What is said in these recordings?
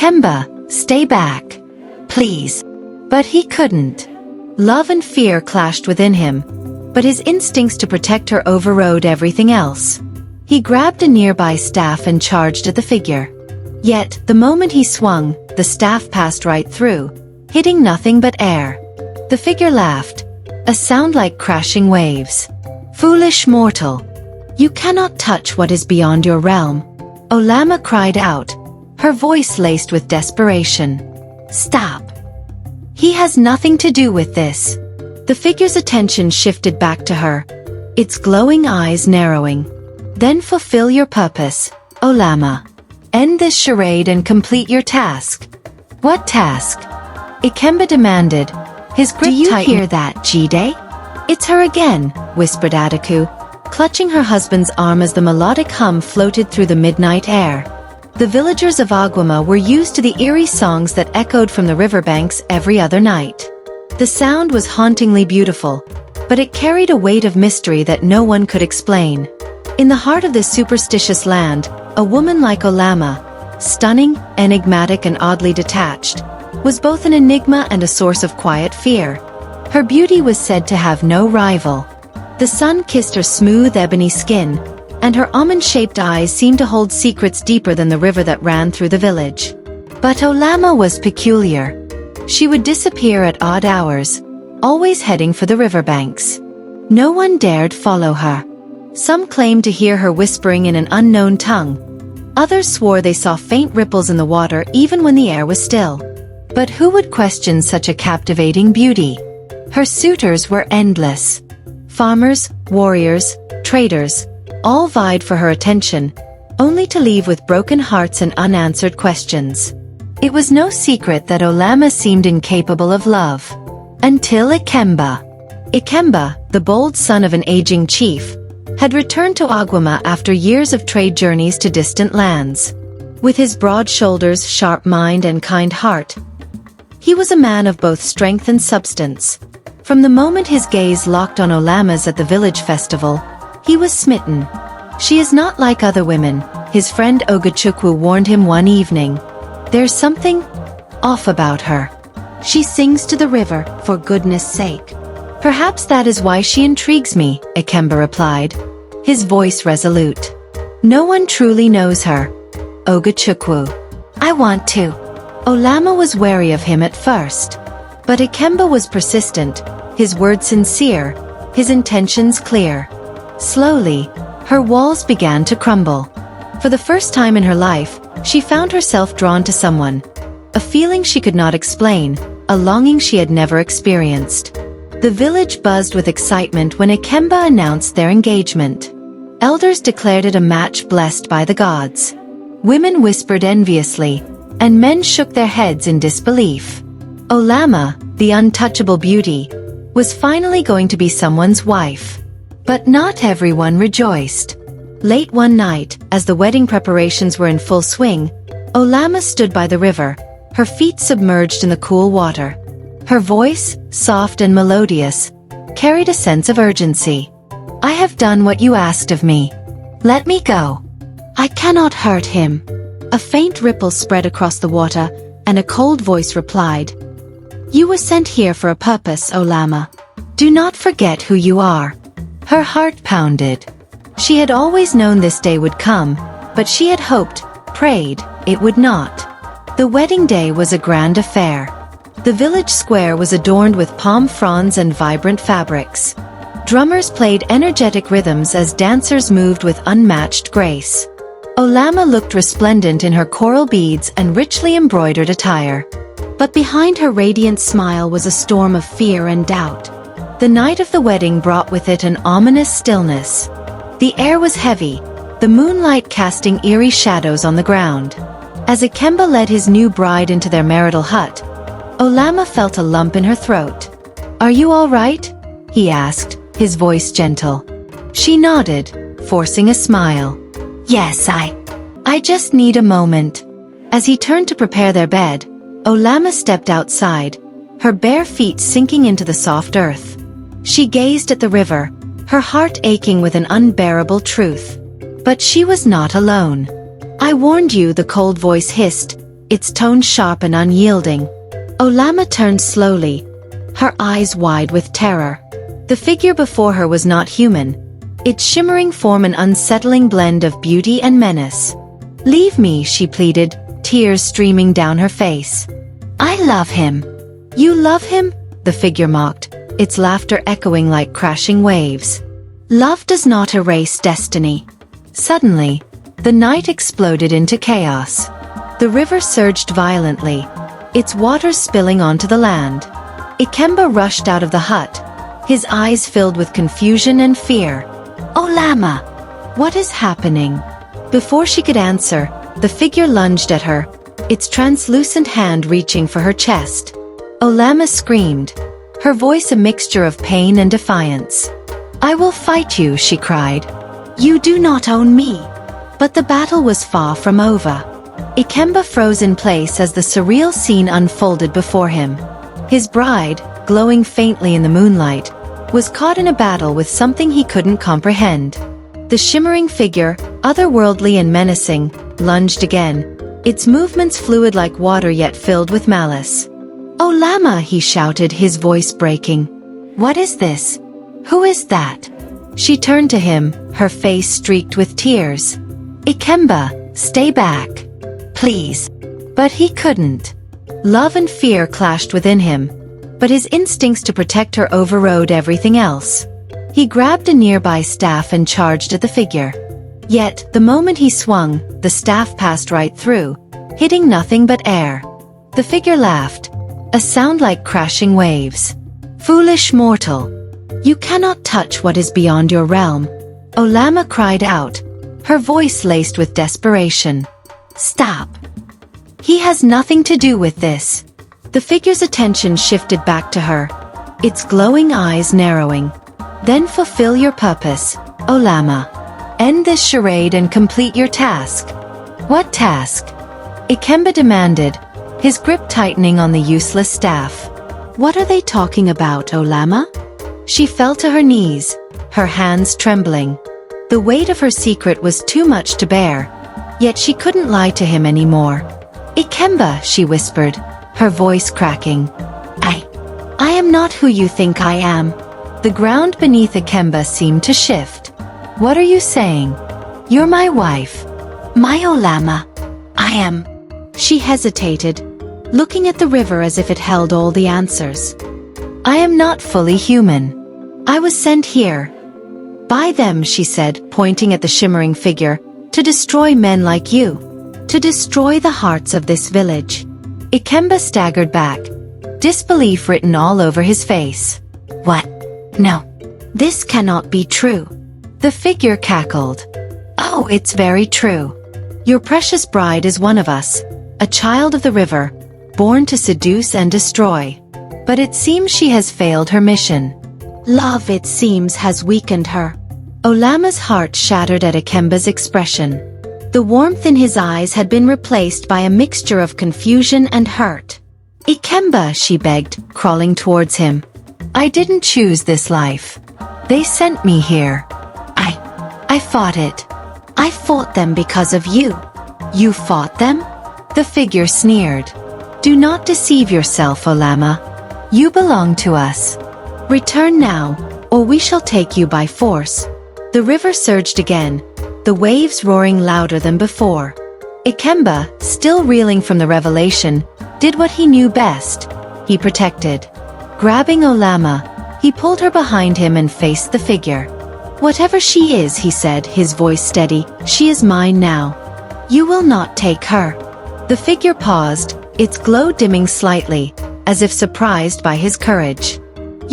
Ikemba, stay back. Please. But he couldn't. Love and fear clashed within him, but his instincts to protect her overrode everything else. He grabbed a nearby staff and charged at the figure. Yet, the moment he swung, the staff passed right through, hitting nothing but air. The figure laughed, a sound like crashing waves. Foolish mortal. You cannot touch what is beyond your realm. Olamma cried out, her voice laced with desperation. Stop. He has nothing to do with this. The figure's attention shifted back to her, its glowing eyes narrowing. Then fulfill your purpose, Olamma. End this charade and complete your task. What task? Ikemba demanded, his grip tightened. Do you hear that, Jide? It's her again, whispered Adaku, clutching her husband's arm as the melodic hum floated through the midnight air. The villagers of Olamma were used to the eerie songs that echoed from the riverbanks every other night. The sound was hauntingly beautiful, but it carried a weight of mystery that no one could explain. In the heart of this superstitious land, a woman like Olamma, stunning, enigmatic and oddly detached, was both an enigma and a source of quiet fear. Her beauty was said to have no rival. The sun kissed her smooth ebony skin, and her almond-shaped eyes seemed to hold secrets deeper than the river that ran through the village. But Olamma was peculiar. She would disappear at odd hours, always heading for the riverbanks. No one dared follow her. Some claimed to hear her whispering in an unknown tongue. Others swore they saw faint ripples in the water even when the air was still. But who would question such a captivating beauty? Her suitors were endless. Farmers, warriors, traders, all vied for her attention, only to leave with broken hearts and unanswered questions. It was no secret that Olamma seemed incapable of love. Until Ikemba. Ikemba, the bold son of an aging chief, had returned to Olamma after years of trade journeys to distant lands. With his broad shoulders, sharp mind and kind heart, he was a man of both strength and substance. From the moment his gaze locked on Olamma's at the village festival, he was smitten. She is not like other women, his friend Ogachukwu warned him one evening. There's something off about her. She sings to the river, for goodness sake. Perhaps that is why she intrigues me, Ikemba replied, his voice resolute. No one truly knows her. Ogachukwu. I want to. Olamma was wary of him at first. But Ikemba was persistent, his words sincere, his intentions clear. Slowly, her walls began to crumble. For the first time in her life, she found herself drawn to someone. A feeling she could not explain, a longing she had never experienced. The village buzzed with excitement when Ikemba announced their engagement. Elders declared it a match blessed by the gods. Women whispered enviously, and men shook their heads in disbelief. Olamma, the untouchable beauty, was finally going to be someone's wife. But not everyone rejoiced. Late one night, as the wedding preparations were in full swing, Olamma stood by the river, her feet submerged in the cool water. Her voice, soft and melodious, carried a sense of urgency. I have done what you asked of me. Let me go. I cannot hurt him. A faint ripple spread across the water, and a cold voice replied. You were sent here for a purpose, Olamma. Do not forget who you are. Her heart pounded. She had always known this day would come, but she had hoped, prayed, it would not. The wedding day was a grand affair. The village square was adorned with palm fronds and vibrant fabrics. Drummers played energetic rhythms as dancers moved with unmatched grace. Olamma looked resplendent in her coral beads and richly embroidered attire. But behind her radiant smile was a storm of fear and doubt. The night of the wedding brought with it an ominous stillness. The air was heavy, the moonlight casting eerie shadows on the ground. As Ikemba led his new bride into their marital hut, Olamma felt a lump in her throat. Are you all right? He asked, his voice gentle. She nodded, forcing a smile. Yes, I just need a moment. As he turned to prepare their bed, Olamma stepped outside, her bare feet sinking into the soft earth. She gazed at the river, her heart aching with an unbearable truth. But she was not alone. I warned you, the cold voice hissed, its tone sharp and unyielding. Olamma turned slowly, her eyes wide with terror. The figure before her was not human, its shimmering form an unsettling blend of beauty and menace. "Leave me," she pleaded, tears streaming down her face. "I love him." "You love him?" the figure mocked, its laughter echoing like crashing waves. "Love does not erase destiny." Suddenly, the night exploded into chaos. The river surged violently, its waters spilling onto the land. Ikemba rushed out of the hut, his eyes filled with confusion and fear. "Olamma! What is happening?" Before she could answer, the figure lunged at her, its translucent hand reaching for her chest. Olamma screamed, her voice a mixture of pain and defiance. "I will fight you," she cried. "You do not own me." But the battle was far from over. Ikemba froze in place as the surreal scene unfolded before him. His bride, glowing faintly in the moonlight, was caught in a battle with something he couldn't comprehend. The shimmering figure, otherworldly and menacing, lunged again, its movements fluid like water yet filled with malice. "Olamma!" he shouted, his voice breaking. "What is this? Who is that?" She turned to him, her face streaked with tears. "Ikemba, stay back. Please." But he couldn't. Love and fear clashed within him, but his instincts to protect her overrode everything else. He grabbed a nearby staff and charged at the figure. Yet, the moment he swung, the staff passed right through, hitting nothing but air. The figure laughed, a sound like crashing waves. "Foolish mortal! You cannot touch what is beyond your realm." Olamma cried out, her voice laced with desperation. "Stop! He has nothing to do with this." The figure's attention shifted back to her, its glowing eyes narrowing. "Then fulfill your purpose, Olamma. End this charade and complete your task." "What task?" Ikemba demanded, his grip tightening on the useless staff. "What are they talking about, Olamma?" She fell to her knees, her hands trembling. The weight of her secret was too much to bear, yet she couldn't lie to him anymore. "Ikemba," she whispered, her voice cracking. I am not who you think I am." The ground beneath Ikemba seemed to shift. "What are you saying?" "You're my wife. My Olamma. I am." She hesitated, looking at the river as if it held all the answers. "I am not fully human. I was sent here by them," she said, pointing at the shimmering figure, "to destroy men like you. To destroy the hearts of this village." Ikemba staggered back, disbelief written all over his face. "What? No. This cannot be true." The figure cackled. "Oh, it's very true. Your precious bride is one of us, a child of the river, born to seduce and destroy. But it seems she has failed her mission. Love, it seems, has weakened her." Olamma's heart shattered at Ikemba's expression. The warmth in his eyes had been replaced by a mixture of confusion and hurt. "Ikemba," she begged, crawling towards him. "I didn't choose this life. They sent me here. I fought it. I fought them because of you." "You fought them?" The figure sneered. "Do not deceive yourself, Olamma. You belong to us. Return now, or we shall take you by force." The river surged again, the waves roaring louder than before. Ikemba, still reeling from the revelation, did what he knew best. He protected. Grabbing Olamma, he pulled her behind him and faced the figure. "Whatever she is," he said, his voice steady, "she is mine now. You will not take her." The figure paused, its glow dimming slightly, as if surprised by his courage.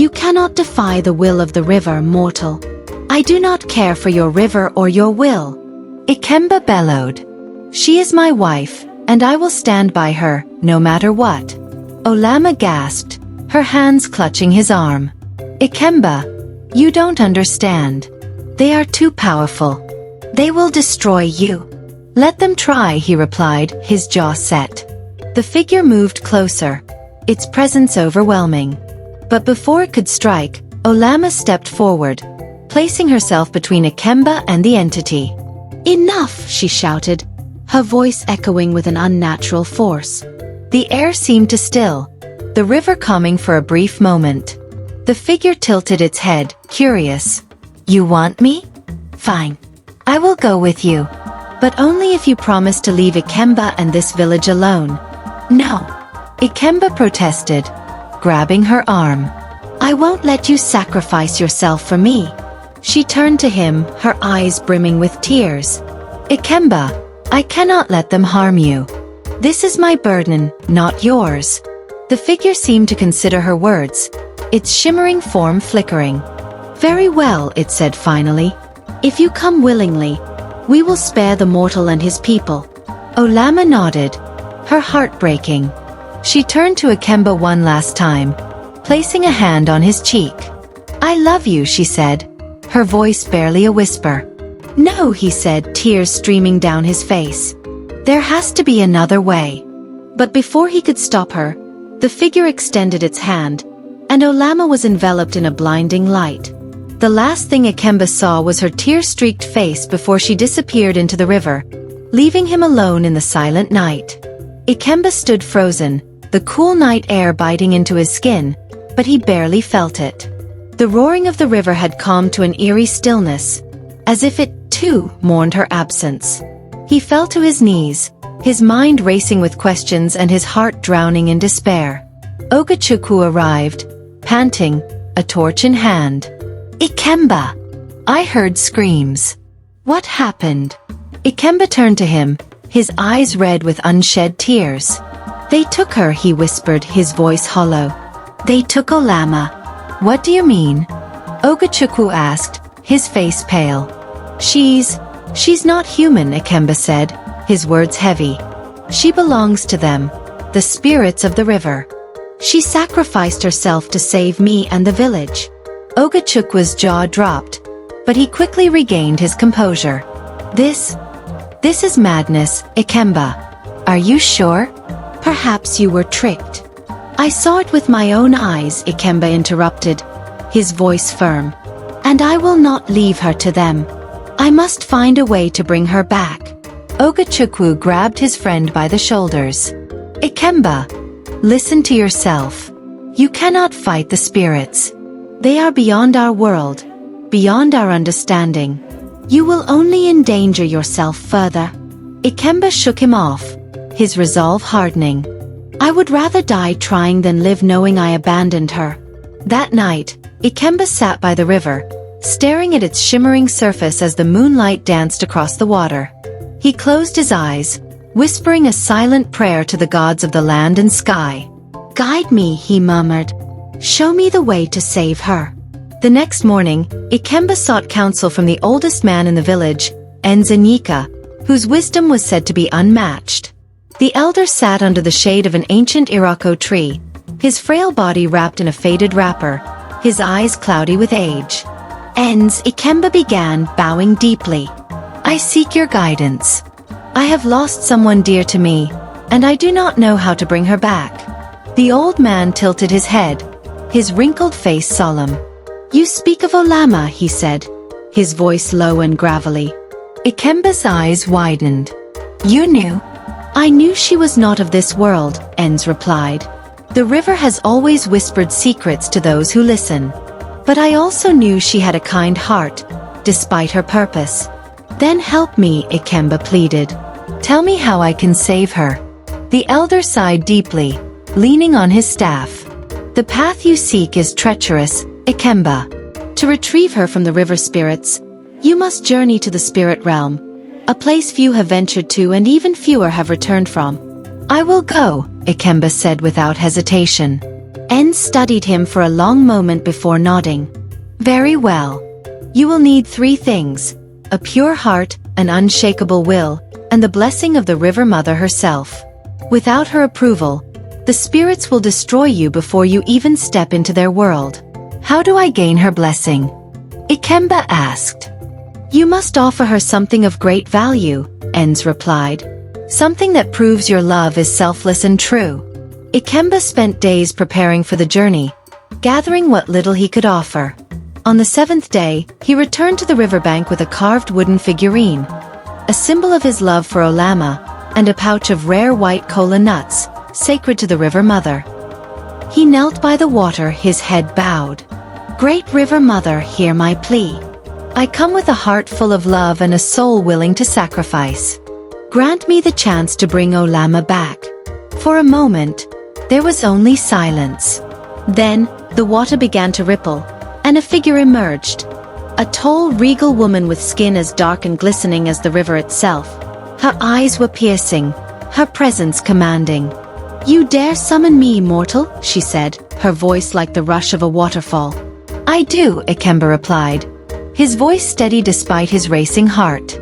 "You cannot defy the will of the river, mortal. I do not care for your river or your will." Ikemba bellowed. "She is my wife, and I will stand by her, no matter what." Olamma gasped, her hands clutching his arm. "Ikemba, you don't understand. They are too powerful. They will destroy you." "Let them try," he replied, his jaw set. The figure moved closer, its presence overwhelming. But before it could strike, Olamma stepped forward, placing herself between Ikemba and the entity. "Enough," she shouted, her voice echoing with an unnatural force. The air seemed to still, the river calming for a brief moment. The figure tilted its head, curious. "You want me? Fine. I will go with you. But only if you promise to leave Ikemba and this village alone." "No," Ikemba protested, grabbing her arm. "I won't let you sacrifice yourself for me." She turned to him, her eyes brimming with tears. "Ikemba, I cannot let them harm you. This is my burden, not yours." The figure seemed to consider her words, its shimmering form flickering. "Very well," it said finally. "If you come willingly, we will spare the mortal and his people." Olamma nodded, her heart breaking. She turned to Ikemba one last time, placing a hand on his cheek. "I love you," she said, her voice barely a whisper. "No," he said, tears streaming down his face. "There has to be another way." But before he could stop her, the figure extended its hand, and Olamma was enveloped in a blinding light. The last thing Ikemba saw was her tear-streaked face before she disappeared into the river, leaving him alone in the silent night. Ikemba stood frozen, the cool night air biting into his skin, but he barely felt it. The roaring of the river had calmed to an eerie stillness, as if it, too, mourned her absence. He fell to his knees, his mind racing with questions and his heart drowning in despair. Okachukwu arrived, panting, a torch in hand. "Ikemba!" I heard screams. "What happened?" Ikemba turned to him, his eyes red with unshed tears. "They took her," he whispered, his voice hollow. "They took Olamma." "What do you mean?" Okachukwu asked, his face pale. She's not human," Ikemba said, his words heavy. "She belongs to them, the spirits of the river. She sacrificed herself to save me and the village." Ogachukwu's jaw dropped, but he quickly regained his composure. This is madness, Ikemba. Are you sure? Perhaps you were tricked." "I saw it with my own eyes," Ikemba interrupted, his voice firm. "And I will not leave her to them. I must find a way to bring her back." Okachukwu grabbed his friend by the shoulders. "Ikemba, listen to yourself. You cannot fight the spirits. They are beyond our world, beyond our understanding. You will only endanger yourself further." Ikemba shook him off, his resolve hardening. "I would rather die trying than live knowing I abandoned her." That night, Ikemba sat by the river, staring at its shimmering surface as the moonlight danced across the water. He closed his eyes, whispering a silent prayer to the gods of the land and sky. "Guide me," he murmured. "Show me the way to save her." The next morning, Ikemba sought counsel from the oldest man in the village, Enzanyika, whose wisdom was said to be unmatched. The elder sat under the shade of an ancient Irako tree, his frail body wrapped in a faded wrapper, his eyes cloudy with age. Ikemba began, bowing deeply. "I seek your guidance. I have lost someone dear to me, and I do not know how to bring her back." The old man tilted his head, his wrinkled face solemn. "You speak of Olamma," he said, his voice low and gravelly. Ikemba's eyes widened. "You knew?" "I knew she was not of this world," Enz replied. "The river has always whispered secrets to those who listen. But I also knew she had a kind heart, despite her purpose." "Then help me," Ikemba pleaded. "Tell me how I can save her." The elder sighed deeply, leaning on his staff. "The path you seek is treacherous, Ikemba. To retrieve her from the river spirits, you must journey to the spirit realm, a place few have ventured to and even fewer have returned from." "I will go," Ikemba said without hesitation. Enz studied him for a long moment before nodding. "Very well. You will need 3 things: a pure heart, an unshakable will, and the blessing of the river mother herself. Without her approval, the spirits will destroy you before you even step into their world." "How do I gain her blessing?" Ikemba asked. "You must offer her something of great value," Enz replied. "Something that proves your love is selfless and true." Ikemba spent days preparing for the journey, gathering what little he could offer. On the 7th day, he returned to the riverbank with a carved wooden figurine. a symbol of his love for Olamma, and a pouch of rare white kola nuts, sacred to the River Mother. He knelt by the water, his head bowed. "Great River Mother, hear my plea. I come with a heart full of love and a soul willing to sacrifice. Grant me the chance to bring Olamma back." For a moment, there was only silence. Then, the water began to ripple, and a figure emerged. A tall, regal woman with skin as dark and glistening as the river itself. Her eyes were piercing, her presence commanding. "You dare summon me, mortal?" she said, her voice like the rush of a waterfall. "I do," Ikemba replied, his voice steady despite his racing heart.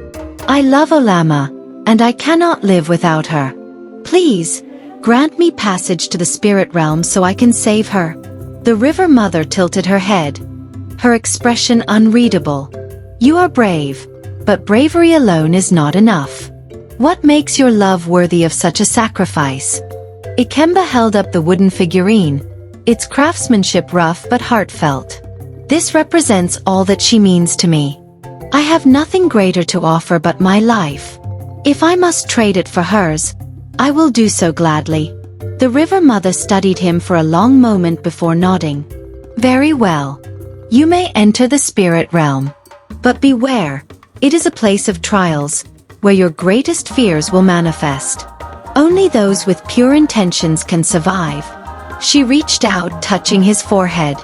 "I love Olamma, and I cannot live without her. Please, grant me passage to the spirit realm so I can save her." The River Mother tilted her head, her expression unreadable. "You are brave, but bravery alone is not enough. What makes your love worthy of such a sacrifice?" Ikemba held up the wooden figurine, its craftsmanship rough but heartfelt. "This represents all that she means to me. I have nothing greater to offer but my life. If I must trade it for hers, I will do so gladly." The River Mother studied him for a long moment before nodding. "Very well. You may enter the spirit realm. But beware, it is a place of trials, where your greatest fears will manifest. Only those with pure intentions can survive." She reached out, touching his forehead.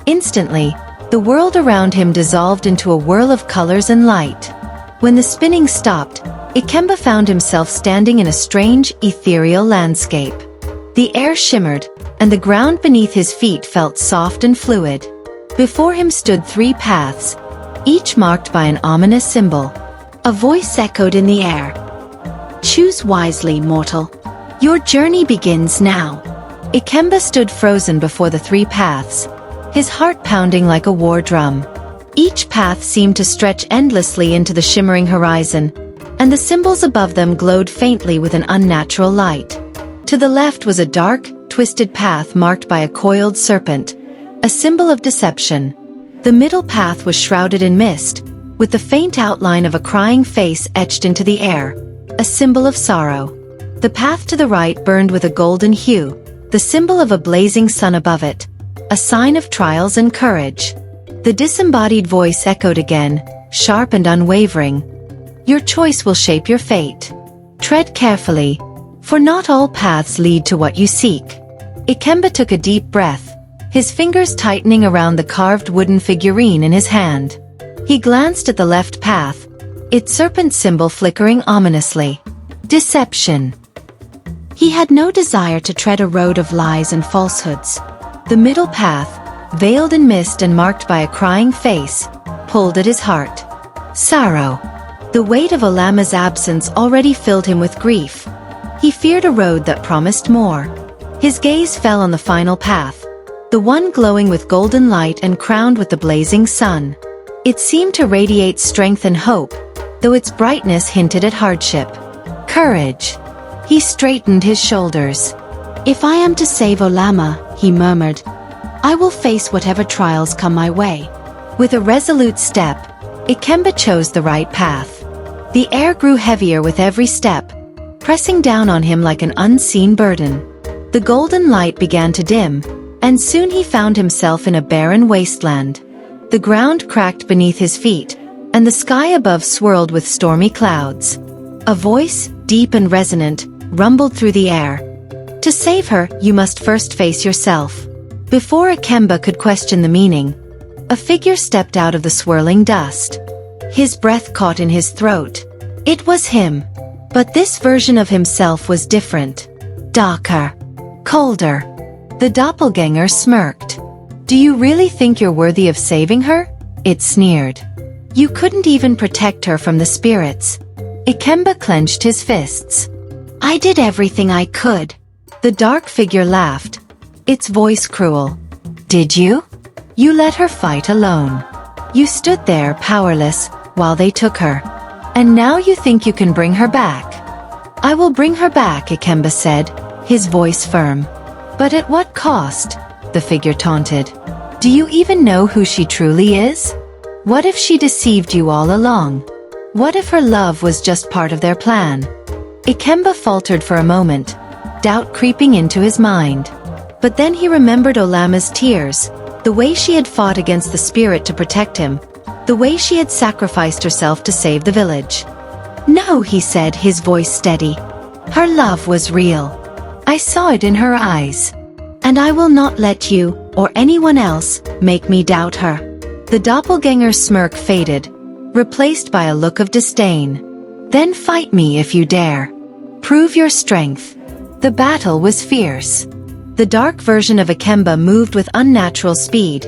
Instantly, the world around him dissolved into a whirl of colors and light. When the spinning stopped, Ikemba found himself standing in a strange, ethereal landscape. The air shimmered, and the ground beneath his feet felt soft and fluid. Before him stood 3 paths, each marked by an ominous symbol. A voice echoed in the air. "Choose wisely, mortal. Your journey begins now." Ikemba stood frozen before the 3 paths, his heart pounding like a war drum. Each path seemed to stretch endlessly into the shimmering horizon, and the symbols above them glowed faintly with an unnatural light. To the left was a dark, twisted path marked by a coiled serpent, a symbol of deception. The middle path was shrouded in mist, with the faint outline of a crying face etched into the air, a symbol of sorrow. The path to the right burned with a golden hue, the symbol of a blazing sun above it, a sign of trials and courage. The disembodied voice echoed again, sharp and unwavering. "Your choice will shape your fate. Tread carefully, for not all paths lead to what you seek." Ikemba took a deep breath, his fingers tightening around the carved wooden figurine in his hand. He glanced at the left path, its serpent symbol flickering ominously. Deception. He had no desire to tread a road of lies and falsehoods. The middle path, veiled in mist and marked by a crying face, pulled at his heart. Sorrow. The weight of Olamma's absence already filled him with grief. He feared a road that promised more. His gaze fell on the final path, the one glowing with golden light and crowned with the blazing sun. It seemed to radiate strength and hope, though its brightness hinted at hardship. Courage. He straightened his shoulders. "If I am to save Olamma," he murmured, "I will face whatever trials come my way." With a resolute step, Ikemba chose the right path. The air grew heavier with every step, pressing down on him like an unseen burden. The golden light began to dim, and soon he found himself in a barren wasteland. The ground cracked beneath his feet, and the sky above swirled with stormy clouds. A voice, deep and resonant, rumbled through the air. "To save her, you must first face yourself." Before Ikemba could question the meaning, a figure stepped out of the swirling dust. His breath caught in his throat. It was him. But this version of himself was different. Darker. Colder. The doppelganger smirked. "Do you really think you're worthy of saving her?" It sneered. "You couldn't even protect her from the spirits." Ikemba clenched his fists. "I did everything I could." The dark figure laughed, its voice cruel. "Did you? You let her fight alone. You stood there powerless, while they took her. And now you think you can bring her back." "I will bring her back," Ikemba said, his voice firm. "But at what cost?" the figure taunted. "Do you even know who she truly is? What if she deceived you all along?" What if her love was just part of their plan? Ikemba faltered for a moment, doubt creeping into his mind. But then he remembered Olamma's tears, the way she had fought against the spirit to protect him, the way she had sacrificed herself to save the village. "No," he said, his voice steady. "Her love was real. I saw it in her eyes. And I will not let you, or anyone else, make me doubt her." The doppelganger's smirk faded, replaced by a look of disdain. "Then fight me if you dare. Prove your strength." The battle was fierce. The dark version of Ikemba moved with unnatural speed,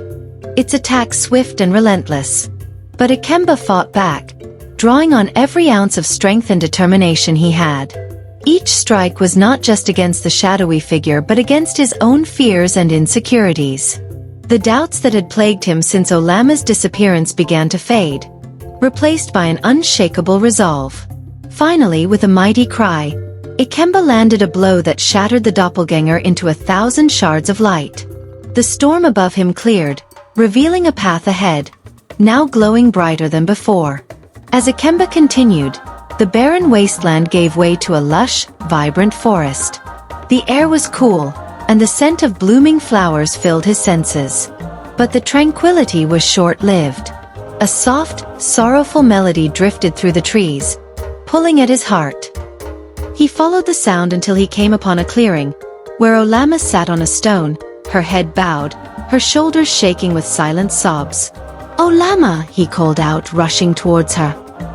its attack swift and relentless. But Ikemba fought back, drawing on every ounce of strength and determination he had. Each strike was not just against the shadowy figure but against his own fears and insecurities. The doubts that had plagued him since Olamma's disappearance began to fade, replaced by an unshakable resolve. Finally, with a mighty cry, Ikemba landed a blow that shattered the doppelganger into 1,000 shards of light. The storm above him cleared, revealing a path ahead, now glowing brighter than before. As Ikemba continued, the barren wasteland gave way to a lush, vibrant forest. The air was cool, and the scent of blooming flowers filled his senses. But the tranquility was short-lived. A soft, sorrowful melody drifted through the trees, pulling at his heart. He followed the sound until he came upon a clearing, where Olamma sat on a stone, her head bowed, her shoulders shaking with silent sobs. "Olamma," he called out, rushing towards her.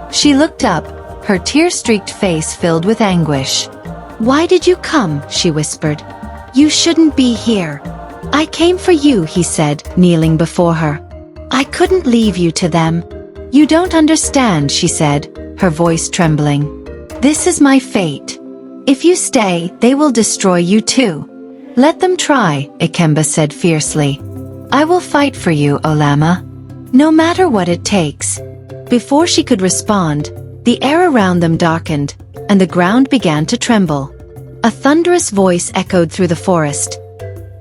She looked up, her tear-streaked face filled with anguish. "Why did you come?" she whispered. "You shouldn't be here." "I came for you," he said, kneeling before her. "I couldn't leave you to them." "You don't understand," she said, her voice trembling. "This is my fate. If you stay, they will destroy you too." "Let them try," Ikemba said fiercely. "I will fight for you, Olamma. No matter what it takes." Before she could respond, the air around them darkened, and the ground began to tremble. A thunderous voice echoed through the forest.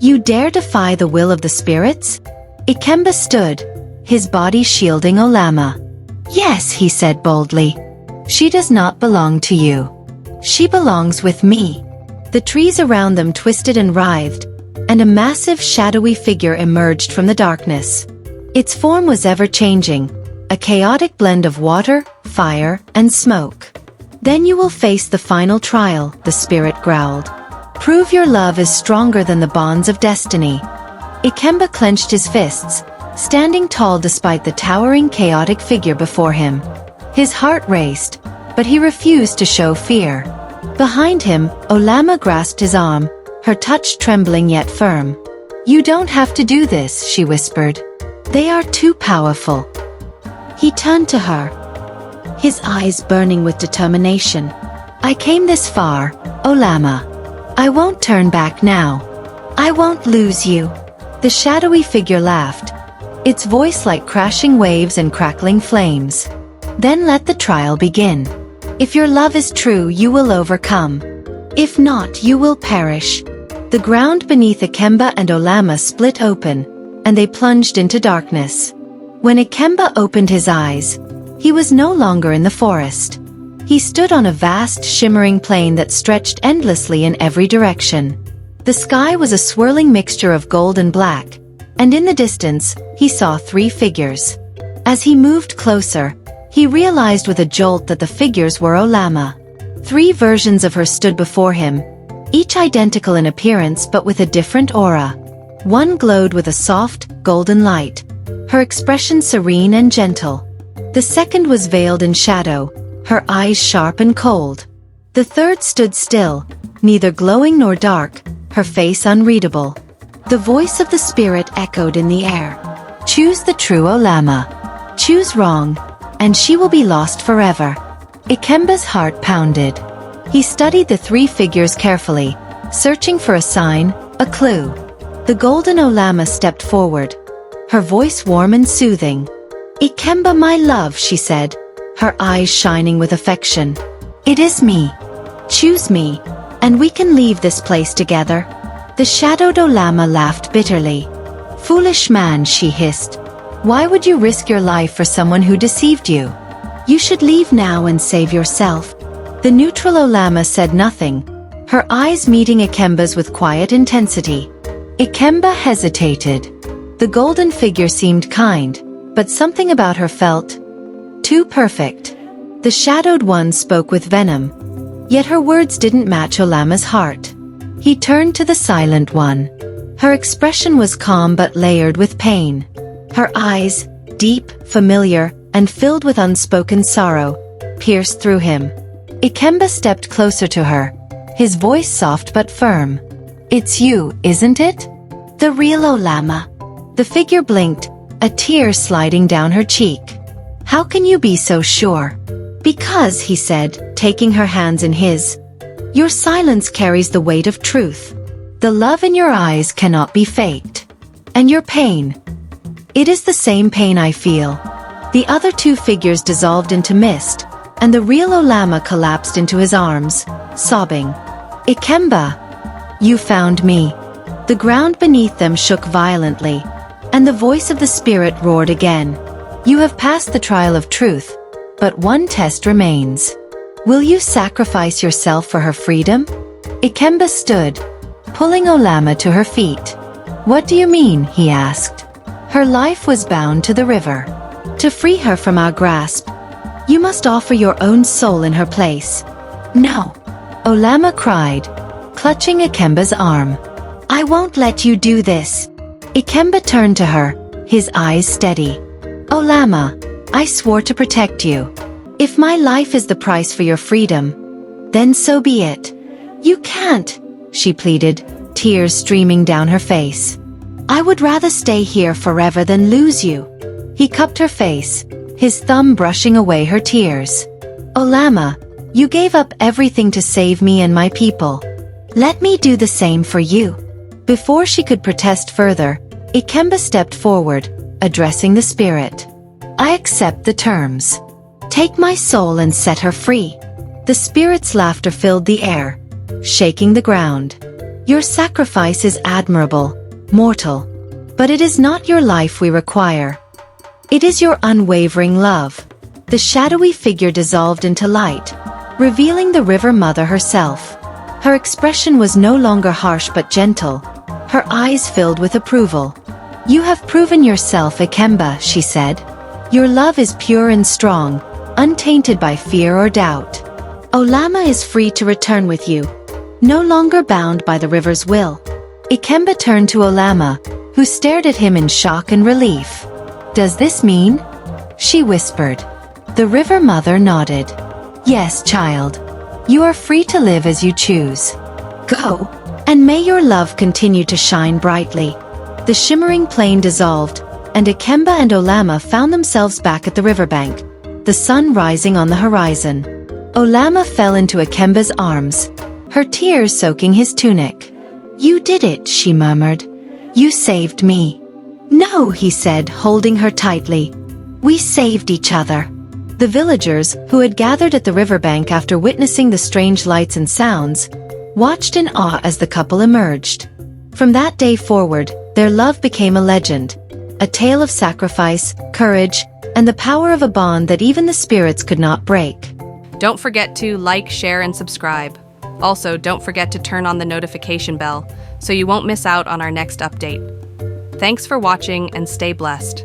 "You dare defy the will of the spirits?" Ikemba stood, his body shielding Olamma. "Yes," he said boldly. "She does not belong to you. She belongs with me." The trees around them twisted and writhed, and a massive shadowy figure emerged from the darkness. Its form was ever-changing, a chaotic blend of water, fire, and smoke. "Then you will face the final trial," the spirit growled. "Prove your love is stronger than the bonds of destiny." Ikemba clenched his fists, standing tall despite the towering chaotic figure before him. His heart raced, but he refused to show fear. Behind him, Olamma grasped his arm, her touch trembling yet firm. "You don't have to do this," she whispered. "They are too powerful." He turned to her, his eyes burning with determination. "I came this far, Olamma. I won't turn back now. I won't lose you." The shadowy figure laughed, its voice like crashing waves and crackling flames. "Then let the trial begin. If your love is true, you will overcome. If not, you will perish." The ground beneath Ikemba and Olamma split open, and they plunged into darkness. When Ikemba opened his eyes, he was no longer in the forest. He stood on a vast, shimmering plain that stretched endlessly in every direction. The sky was a swirling mixture of gold and black, and in the distance, he saw 3 figures. As he moved closer, he realized with a jolt that the figures were Olamma. 3 versions of her stood before him, each identical in appearance but with a different aura. One glowed with a soft, golden light, her expression serene and gentle. The second was veiled in shadow, her eyes sharp and cold. The third stood still, neither glowing nor dark, her face unreadable. The voice of the spirit echoed in the air. "Choose the true Olamma. Choose wrong, and she will be lost forever." Ikemba's heart pounded. He studied the 3 figures carefully, searching for a sign, a clue. The golden Olamma stepped forward, her voice warm and soothing. "Ikemba, my love," she said, her eyes shining with affection. "It is me. Choose me, and we can leave this place together." The shadowed Olamma laughed bitterly. "Foolish man," she hissed. "Why would you risk your life for someone who deceived you? You should leave now and save yourself. The neutral Olamma said nothing, her eyes meeting Ikemba's with quiet intensity. Ikemba hesitated. The golden figure seemed kind, but something about her felt too perfect. The shadowed one spoke with venom, yet her words didn't match Olamma's heart. He turned to the silent one. Her expression was calm but layered with pain. Her eyes, deep, familiar, and filled with unspoken sorrow, pierced through him. Ikemba stepped closer to her, his voice soft but firm. It's you, isn't it? The real Olamma. The figure blinked, a tear sliding down her cheek. How can you be so sure? Because, he said, taking her hands in his, your silence carries the weight of truth. The love in your eyes cannot be faked. And your pain. It is the same pain I feel. The other two figures dissolved into mist, and the real Olamma collapsed into his arms, sobbing. Ikemba, you found me. The ground beneath them shook violently, and the voice of the spirit roared again. You have passed the trial of truth, but one test remains. Will you sacrifice yourself for her freedom? Ikemba stood, pulling Olamma to her feet. What do you mean? He asked. Her life was bound to the river. To free her from our grasp, you must offer your own soul in her place. No, Olamma cried, clutching Ikemba's arm. I won't let you do this. Ikemba turned to her, his eyes steady. Olamma, I swore to protect you. If my life is the price for your freedom, then so be it. You can't, she pleaded, tears streaming down her face. I would rather stay here forever than lose you. He cupped her face, his thumb brushing away her tears. Olamma, you gave up everything to save me and my people. Let me do the same for you. Before she could protest further, Ikemba stepped forward, addressing the spirit. I accept the terms. Take my soul and set her free. The spirit's laughter filled the air, shaking the ground. Your sacrifice is admirable, mortal. But it is not your life we require. It is your unwavering love. The shadowy figure dissolved into light, revealing the River Mother herself. Her expression was no longer harsh but gentle, her eyes filled with approval. You have proven yourself, Ikemba, she said. Your love is pure and strong, untainted by fear or doubt. Olamma is free to return with you, no longer bound by the river's will. Ikemba turned to Olamma, who stared at him in shock and relief. Does this mean? She whispered. The River Mother nodded. Yes, child. You are free to live as you choose. Go, and may your love continue to shine brightly. The shimmering plain dissolved, and Ikemba and Olamma found themselves back at the riverbank, the sun rising on the horizon. Olamma fell into Ikemba's arms, her tears soaking his tunic. You did it, she murmured. You saved me. No, he said, holding her tightly. We saved each other. The villagers, who had gathered at the riverbank after witnessing the strange lights and sounds, watched in awe as the couple emerged. From that day forward, their love became a legend, a tale of sacrifice, courage, and the power of a bond that even the spirits could not break. Don't forget to like, share, and subscribe. Also, don't forget to turn on the notification bell so you won't miss out on our next update. Thanks for watching and stay blessed.